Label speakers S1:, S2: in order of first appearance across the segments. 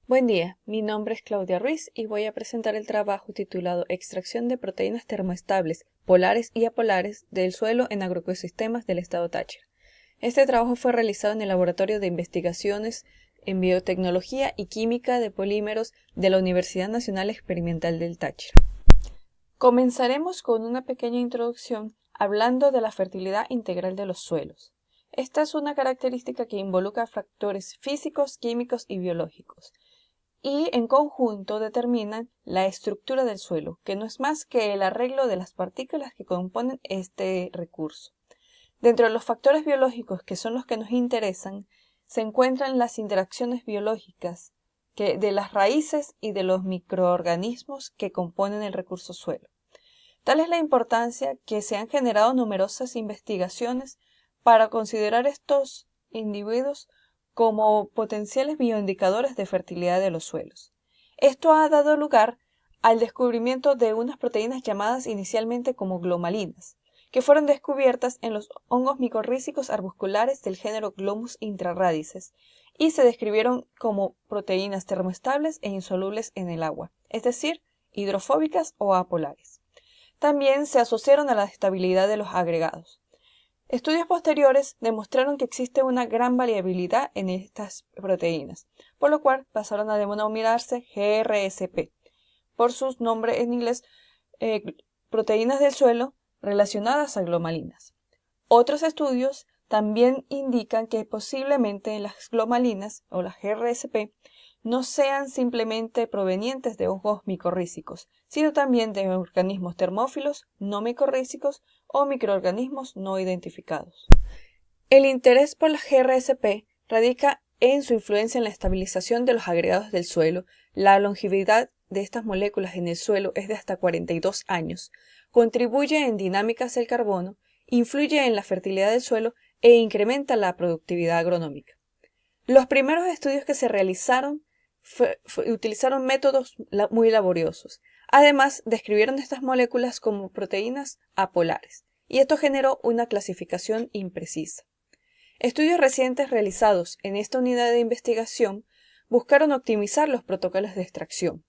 S1: Buen día, mi nombre es Claudia Ruiz y voy a presentar el trabajo titulado Extracción de proteínas termoestables, polares y apolares del suelo en agroecosistemas del estado Táchira. Este trabajo fue realizado en el Laboratorio de Investigaciones en Biotecnología y Química de Polímeros de la Universidad Nacional Experimental del Táchira. Comenzaremos con una pequeña introducción hablando de la fertilidad integral de los suelos. Esta es una característica que involucra factores físicos, químicos y biológicos, y en conjunto determinan la estructura del suelo, que no es más que el arreglo de las partículas que componen este recurso. Dentro de los factores biológicos, que son los que nos interesan, se encuentran las interacciones biológicas de las raíces y de los microorganismos que componen el recurso suelo. Tal es la importancia que se han generado numerosas investigaciones para considerar estos individuos como potenciales bioindicadores de fertilidad de los suelos. Esto ha dado lugar al descubrimiento de unas proteínas llamadas inicialmente como glomalinas, que fueron descubiertas en los hongos micorrízicos arbusculares del género Glomus intraradices y se describieron como proteínas termoestables e insolubles en el agua, es decir, hidrofóbicas o apolares. También se asociaron a la estabilidad de los agregados. Estudios posteriores demostraron que existe una gran variabilidad en estas proteínas, por lo cual pasaron a denominarse GRSP, por sus nombres en inglés, proteínas del suelo relacionadas a glomalinas. Otros estudios también indican que posiblemente las glomalinas o las GRSP no sean simplemente provenientes de hongos micorrízicos, sino también de organismos termófilos no micorrízicos o microorganismos no identificados. El interés por las GRSP radica en su influencia en la estabilización de los agregados del suelo. La longevidad de estas moléculas en el suelo es de hasta 42 años, contribuye en dinámicas del carbono, influye en la fertilidad del suelo e incrementa la productividad agronómica. Los primeros estudios que se realizaron utilizaron métodos muy laboriosos. Además, describieron estas moléculas como proteínas apolares, y esto generó una clasificación imprecisa. Estudios recientes realizados en esta unidad de investigación buscaron optimizar los protocolos de extracción.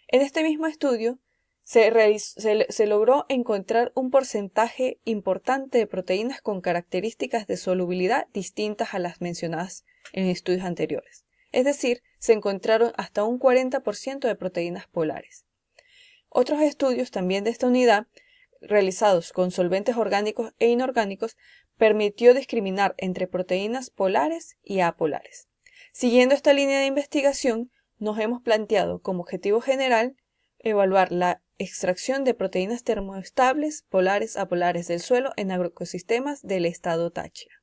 S1: En este mismo estudio se logró encontrar un porcentaje importante de proteínas con características de solubilidad distintas a las mencionadas en estudios anteriores. Es decir, se encontraron hasta un 40% de proteínas polares. Otros estudios también de esta unidad, realizados con solventes orgánicos e inorgánicos, permitió discriminar entre proteínas polares y apolares. Siguiendo esta línea de investigación, nos hemos planteado como objetivo general evaluar la extracción de proteínas termoestables, polares, apolares del suelo en agroecosistemas del estado Táchira.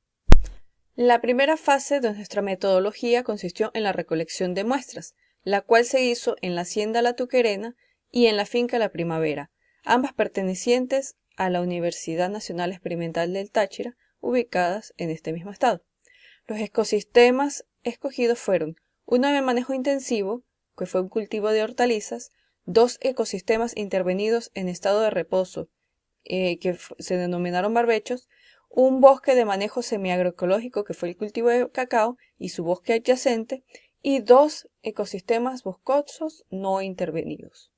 S1: La primera fase de nuestra metodología consistió en la recolección de muestras, la cual se hizo en la hacienda La Tuquerena y en la finca La Primavera, ambas pertenecientes a la Universidad Nacional Experimental del Táchira, ubicadas en este mismo estado. Los ecosistemas escogidos fueron uno de manejo intensivo, que fue un cultivo de hortalizas, dos ecosistemas intervenidos en estado de reposo, que se denominaron barbechos, un bosque de manejo semiagroecológico, que fue el cultivo de cacao y su bosque adyacente, y dos ecosistemas boscosos no intervenidos.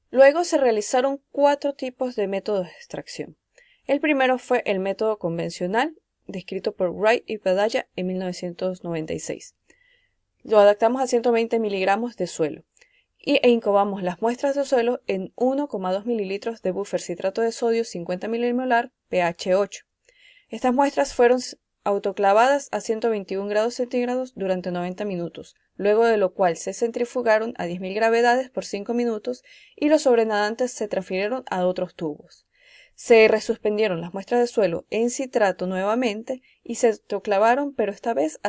S1: Luego se realizaron 4 tipos de métodos de extracción. El primero fue el método convencional, descrito por Wright y Pedaya en 1996. Lo adaptamos a 120 miligramos de suelo e incubamos las muestras de suelo en 1,2 mililitros de buffer citrato de sodio 50 milimolar pH 8. Estas muestras fueron autoclavadas a 121 grados centígrados durante 90 minutos, luego de lo cual se centrifugaron a 10.000 gravedades por 5 minutos y los sobrenadantes se transfirieron a otros tubos. Se resuspendieron las muestras de suelo en citrato nuevamente y se autoclavaron, pero esta vez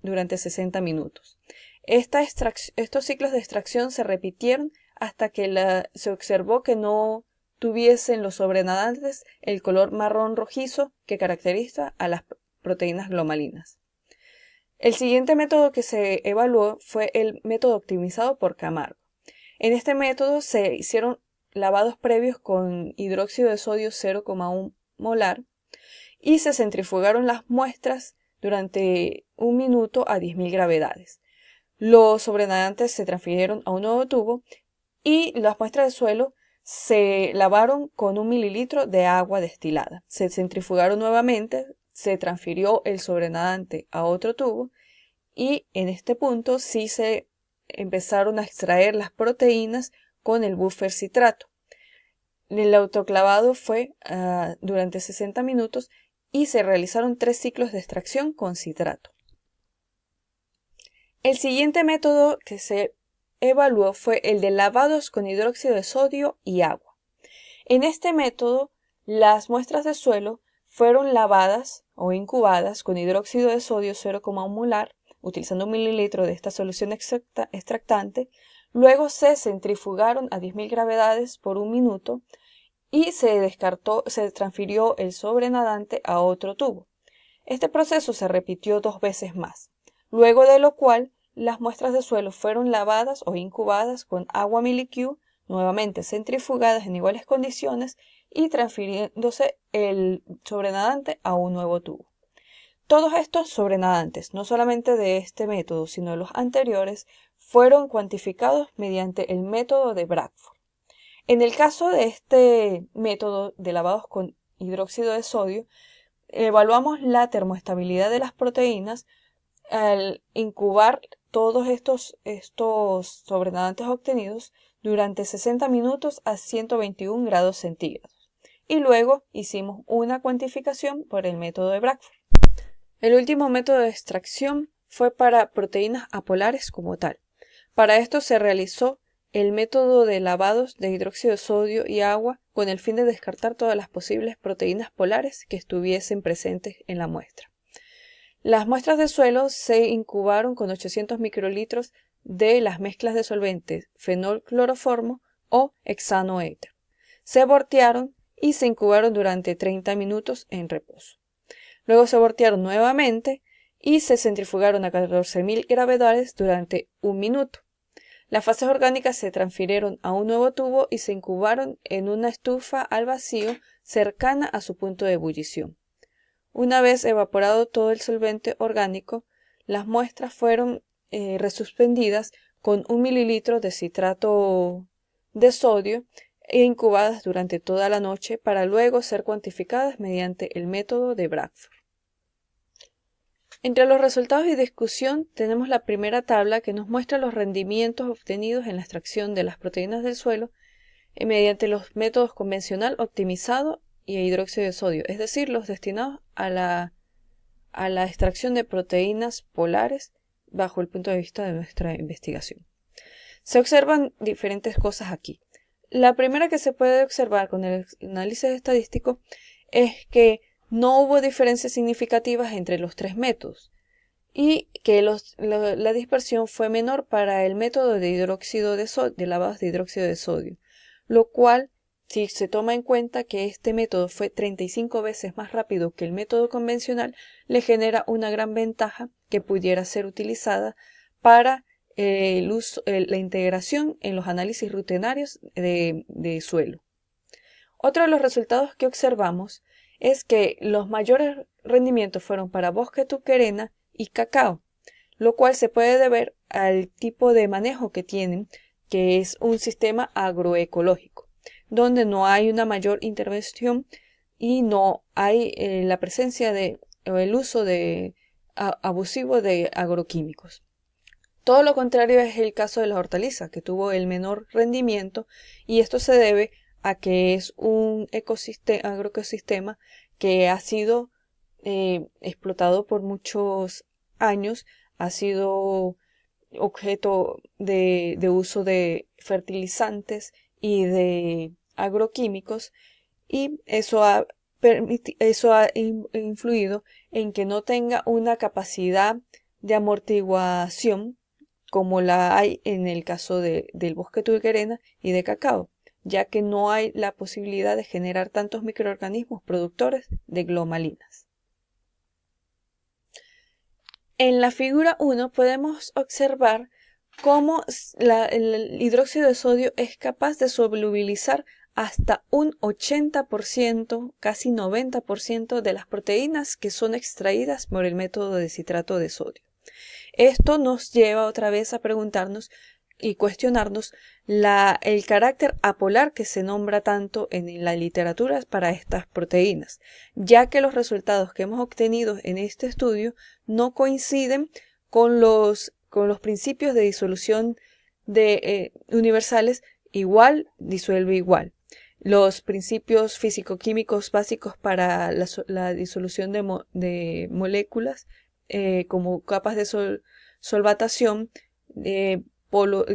S1: durante 60 minutos. Estos ciclos de extracción se repitieron hasta que se observó que no tuviesen los sobrenadantes el color marrón rojizo que caracteriza a las proteínas glomalinas. El siguiente método que se evaluó fue el método optimizado por Camargo. En este método se hicieron lavados previos con hidróxido de sodio 0,1 molar y se centrifugaron las muestras durante 1 minuto a 10.000 gravedades. Los sobrenadantes se transfirieron a un nuevo tubo y las muestras de suelo se lavaron con 1 mililitro de agua destilada. Se centrifugaron nuevamente, se transfirió el sobrenadante a otro tubo y en este punto sí se empezaron a extraer las proteínas con el buffer citrato. El autoclavado fue durante 60 minutos y se realizaron 3 ciclos de extracción con citrato. El siguiente método que se evaluó fue el de lavados con hidróxido de sodio y agua. En este método, las muestras de suelo fueron lavadas o incubadas con hidróxido de sodio 0,1 molar, utilizando 1 mililitro de esta solución extractante. Luego se centrifugaron a 10.000 gravedades por 1 minuto y se transfirió el sobrenadante a otro tubo. Este proceso se repitió 2 veces más, luego de lo cual las muestras de suelo fueron lavadas o incubadas con agua miliQ, nuevamente centrifugadas en iguales condiciones y transfiriéndose el sobrenadante a un nuevo tubo. Todos estos sobrenadantes, no solamente de este método, sino de los anteriores, fueron cuantificados mediante el método de Bradford. En el caso de este método de lavados con hidróxido de sodio, evaluamos la termoestabilidad de las proteínas al incubar todos estos sobrenadantes obtenidos durante 60 minutos a 121 grados centígrados. Y luego hicimos una cuantificación por el método de Bradford. El último método de extracción fue para proteínas apolares como tal. Para esto se realizó el método de lavados de hidróxido de sodio y agua con el fin de descartar todas las posibles proteínas polares que estuviesen presentes en la muestra. Las muestras de suelo se incubaron con 800 microlitros de las mezclas de solventes fenol cloroformo o hexanoéter. Se voltearon y se incubaron durante 30 minutos en reposo. Luego se voltearon nuevamente y se centrifugaron a 14.000 gravedades durante 1 minuto. Las fases orgánicas se transfirieron a un nuevo tubo y se incubaron en una estufa al vacío cercana a su punto de ebullición. Una vez evaporado todo el solvente orgánico, las muestras fueron resuspendidas con 1 mililitro de citrato de sodio e incubadas durante toda la noche para luego ser cuantificadas mediante el método de Bradford. Entre los resultados de discusión tenemos la primera tabla que nos muestra los rendimientos obtenidos en la extracción de las proteínas del suelo mediante los métodos convencional, optimizado y hidróxido de sodio, es decir, los destinados a la extracción de proteínas polares bajo el punto de vista de nuestra investigación. Se observan diferentes cosas aquí. La primera que se puede observar con el análisis estadístico es que no hubo diferencias significativas entre los 3 métodos y que la dispersión fue menor para el método de lavados de hidróxido de sodio, lo cual, si se toma en cuenta que este método fue 35 veces más rápido que el método convencional, le genera una gran ventaja que pudiera ser utilizada para la integración en los análisis rutinarios de suelo. Otro de los resultados que observamos es que los mayores rendimientos fueron para bosque tuquerena y cacao, lo cual se puede deber al tipo de manejo que tienen, que es un sistema agroecológico, donde no hay una mayor intervención y no hay la presencia o el uso abusivo de agroquímicos. Todo lo contrario es el caso de la hortaliza, que tuvo el menor rendimiento, y esto se debe a que es un agroecosistema que ha sido explotado por muchos años, ha sido objeto de uso de fertilizantes y de agroquímicos, y eso ha influido en que no tenga una capacidad de amortiguación como la hay en el caso del bosque tuquerena y de cacao, ya que no hay la posibilidad de generar tantos microorganismos productores de glomalinas. En la figura 1 podemos observar cómo el hidróxido de sodio es capaz de solubilizar hasta un 80%, casi 90% de las proteínas que son extraídas por el método de citrato de sodio. Esto nos lleva otra vez a preguntarnos y cuestionarnos el carácter apolar que se nombra tanto en la literatura para estas proteínas, ya que los resultados que hemos obtenido en este estudio no coinciden con los principios de disolución universales. Igual disuelve igual. Los principios físico-químicos básicos para la disolución de moléculas, como capas de solvatación,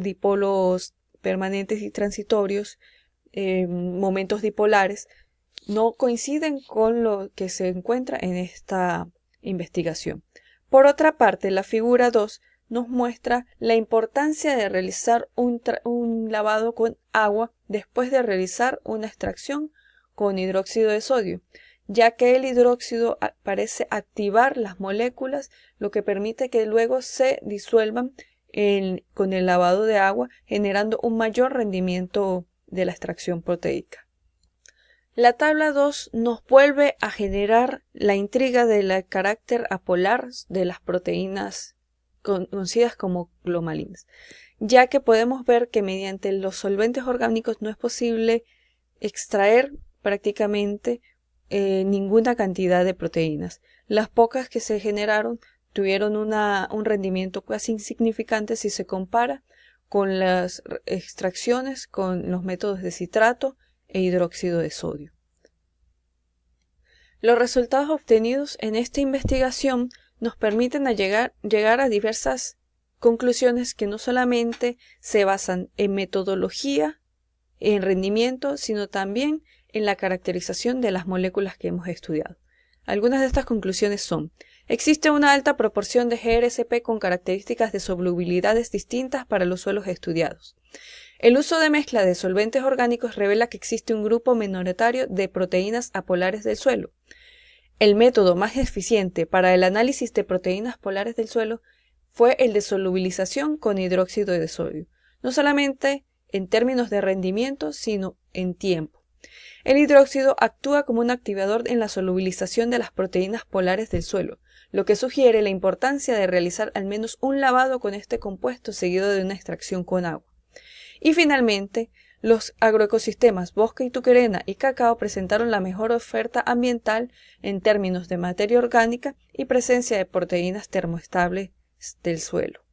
S1: dipolos permanentes y transitorios, momentos dipolares, no coinciden con lo que se encuentra en esta investigación. Por otra parte, la figura 2 nos muestra la importancia de realizar un lavado con agua después de realizar una extracción con hidróxido de sodio, ya que el hidróxido parece activar las moléculas, lo que permite que luego se disuelvan con el lavado de agua, generando un mayor rendimiento de la extracción proteica. La tabla 2 nos vuelve a generar la intriga del carácter apolar de las proteínas conocidas como glomalinas, ya que podemos ver que mediante los solventes orgánicos no es posible extraer prácticamente ninguna cantidad de proteínas. Las pocas que se generaron tuvieron un rendimiento casi insignificante si se compara con las extracciones con los métodos de citrato e hidróxido de sodio. Los resultados obtenidos en esta investigación nos permiten llegar a diversas conclusiones que no solamente se basan en metodología, en rendimiento, sino también en la caracterización de las moléculas que hemos estudiado. Algunas de estas conclusiones son: existe una alta proporción de GRSP con características de solubilidades distintas para los suelos estudiados. El uso de mezcla de solventes orgánicos revela que existe un grupo minoritario de proteínas apolares del suelo. El método más eficiente para el análisis de proteínas polares del suelo fue el de solubilización con hidróxido de sodio, no solamente en términos de rendimiento, sino en tiempo. El hidróxido actúa como un activador en la solubilización de las proteínas polares del suelo, lo que sugiere la importancia de realizar al menos un lavado con este compuesto seguido de una extracción con agua. Y finalmente, los agroecosistemas bosque ituquerena y cacao presentaron la mejor oferta ambiental en términos de materia orgánica y presencia de proteínas termoestables del suelo.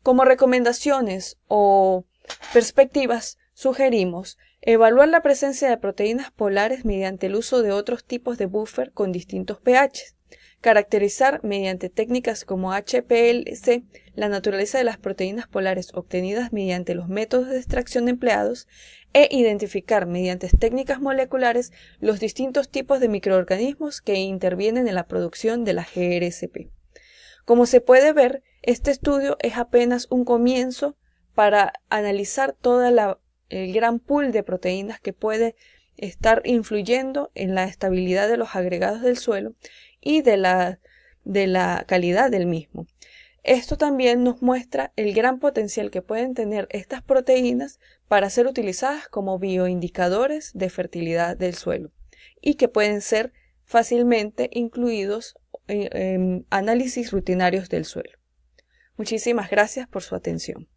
S1: Como recomendaciones o perspectivas, sugerimos evaluar la presencia de proteínas polares mediante el uso de otros tipos de buffer con distintos pH, caracterizar mediante técnicas como HPLC la naturaleza de las proteínas polares obtenidas mediante los métodos de extracción empleados e identificar mediante técnicas moleculares los distintos tipos de microorganismos que intervienen en la producción de la GRSP. Como se puede ver, este estudio es apenas un comienzo para analizar el gran pool de proteínas que puede estar influyendo en la estabilidad de los agregados del suelo y de la calidad del mismo. Esto también nos muestra el gran potencial que pueden tener estas proteínas para ser utilizadas como bioindicadores de fertilidad del suelo y que pueden ser fácilmente incluidos en análisis rutinarios del suelo. Muchísimas gracias por su atención.